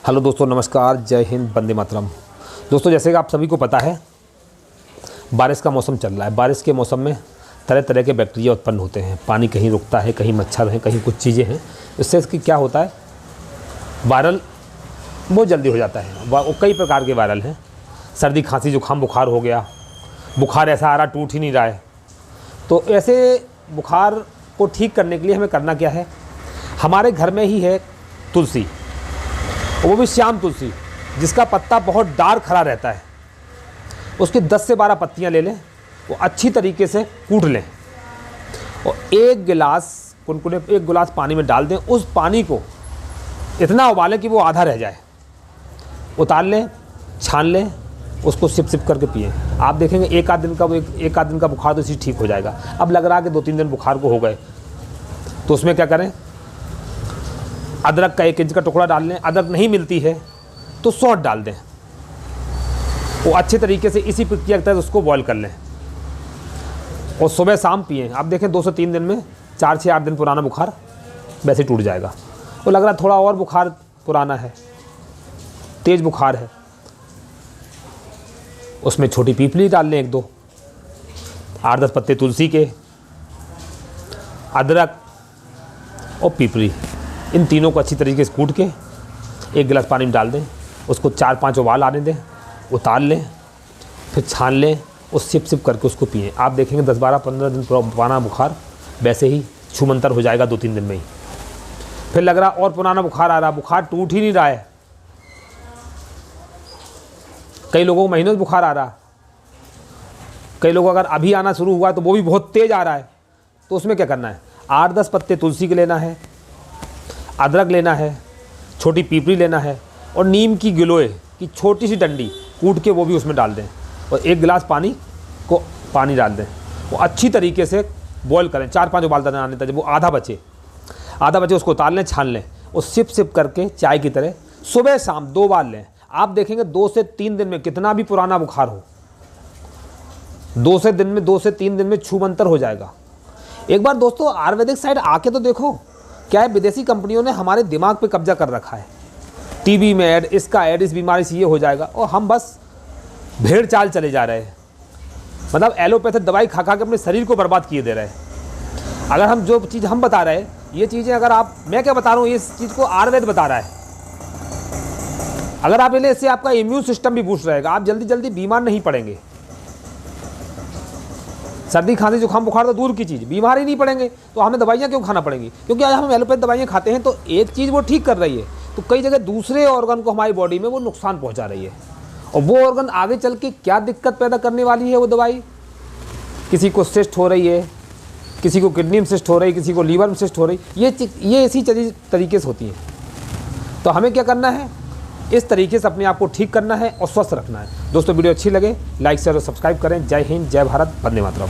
Hello दोस्तों, नमस्कार, जय हिंद, वंदे मातरम। दोस्तों, जैसे कि आप सभी को पता है, बारिश का मौसम चल रहा है। बारिश के मौसम में तरह तरह के बैक्टीरिया उत्पन्न होते हैं। पानी कहीं रुकता है, कहीं मच्छर हैं, कहीं कुछ चीज़ें हैं। इससे इसकी क्या होता है, वायरल बहुत जल्दी हो जाता है। वो कई प्रकार के वायरल हैं। सर्दी, खांसी, जुकाम, बुखार हो गया। बुखार ऐसा आ रहा, टूट ही नहीं रहा है। तो ऐसे बुखार को ठीक करने के लिए हमें करना क्या है, हमारे घर में ही है तुलसी, वो भी श्याम तुलसी, जिसका पत्ता बहुत डार्क हरा रहता है। उसकी 10 से 12 पत्तियां ले लें, वो अच्छी तरीके से कूट लें और एक गिलास पानी में डाल दें। उस पानी को इतना उबालें कि वो आधा रह जाए, उतार लें, छान लें, उसको सिप सिप करके पिएं। आप देखेंगे एक आध दिन का बुखार तो इसी ठीक हो जाएगा। अब लग रहा है कि 2-3 दिन बुखार को हो गए, तो उसमें क्या करें, अदरक का 1 इंच का टुकड़ा डाल लें। अदरक नहीं मिलती है तो सौंठ डाल दें। वो अच्छे तरीके से इसी प्रक्रिया के तहत उसको बॉयल कर लें और सुबह शाम पिएं। आप देखें 2 से 3 दिन में 4 से 8 दिन पुराना बुखार वैसे टूट जाएगा। वो लग रहा है थोड़ा और बुखार पुराना है, तेज़ बुखार है, उसमें छोटी पीपली डाल लें 1-2, 8-10 पत्ते तुलसी के, अदरक और पीपली, इन तीनों को अच्छी तरीके से कूट के 1 गिलास पानी में डाल दें। उसको 4-5 उबाल आने दें, उतार लें, फिर छान लें और सिप सिप करके उसको पिएं। आप देखेंगे 10-12-15 दिन पुराना बुखार वैसे ही छूमंतर हो जाएगा 2-3 दिन में ही। फिर लग रहा और पुराना बुखार आ रहा, बुखार टूट ही नहीं रहा है, कई लोगों को महीनों से बुखार आ रहा, कई लोगों अगर अभी आना शुरू हुआ तो वो भी बहुत तेज़ आ रहा है। तो उसमें क्या करना है, 8-10 पत्ते तुलसी के लेना है, अदरक लेना है, छोटी पीपली लेना है और नीम की गिलोय की छोटी सी डंडी कूट के वो भी उसमें डाल दें और 1 गिलास पानी डाल दें। वो अच्छी तरीके से बॉयल करें, 4-5 उबाल आने तक, जब वो आधा बचे उसको उतार लें, छान लें और सिप सिप करके चाय की तरह सुबह शाम 2 बार लें। आप देखेंगे 2 से 3 दिन में, कितना भी पुराना बुखार हो, 2 से 3 दिन में छूमंतर हो जाएगा। एक बार दोस्तों आयुर्वेदिक साइड आके तो देखो, क्या है, विदेशी कंपनियों ने हमारे दिमाग पे कब्जा कर रखा है। टीबी में ऐड, इसका ऐड, इस बीमारी से ये हो जाएगा, और हम बस भेड़ चाल चले जा रहे हैं। मतलब एलोपैथिक दवाई खा खा के अपने शरीर को बर्बाद किए दे रहे हैं। अगर हम जो चीज़ हम बता रहे हैं, ये चीज़ें अगर मैं क्या बता रहा हूँ, इस चीज़ को आयुर्वेद बता रहा है। अगर आप ले, इससे आपका इम्यून सिस्टम भी बूस्ट रहेगा, आप जल्दी जल्दी बीमार नहीं पड़ेंगे। सर्दी, खांसी, जुकाम, बुखार तो दूर की चीज़, बीमार ही नहीं पड़ेंगे। तो हमें दवाइयाँ क्यों खाना पड़ेंगी? क्योंकि आज हम एलोपैथ दवाइयाँ खाते हैं तो एक चीज़ वो ठीक कर रही है, तो कई जगह दूसरे ऑर्गन को हमारी बॉडी में वो नुकसान पहुँचा रही है। और वो ऑर्गन आगे चल के क्या दिक्कत पैदा करने वाली है वो दवाई, किसी को सिस्ट हो रही है, किसी को किडनी में सिस्ट हो रही है, किसी को लीवर में सिस्ट हो रही है, ये इसी तरीके से होती है। तो हमें क्या करना है, इस तरीके से अपने आप को ठीक करना है और स्वस्थ रखना है। दोस्तों, वीडियो अच्छी लगे लाइक शेयर और सब्सक्राइब करें। जय हिंद, जय भारत, वंदे मातरम।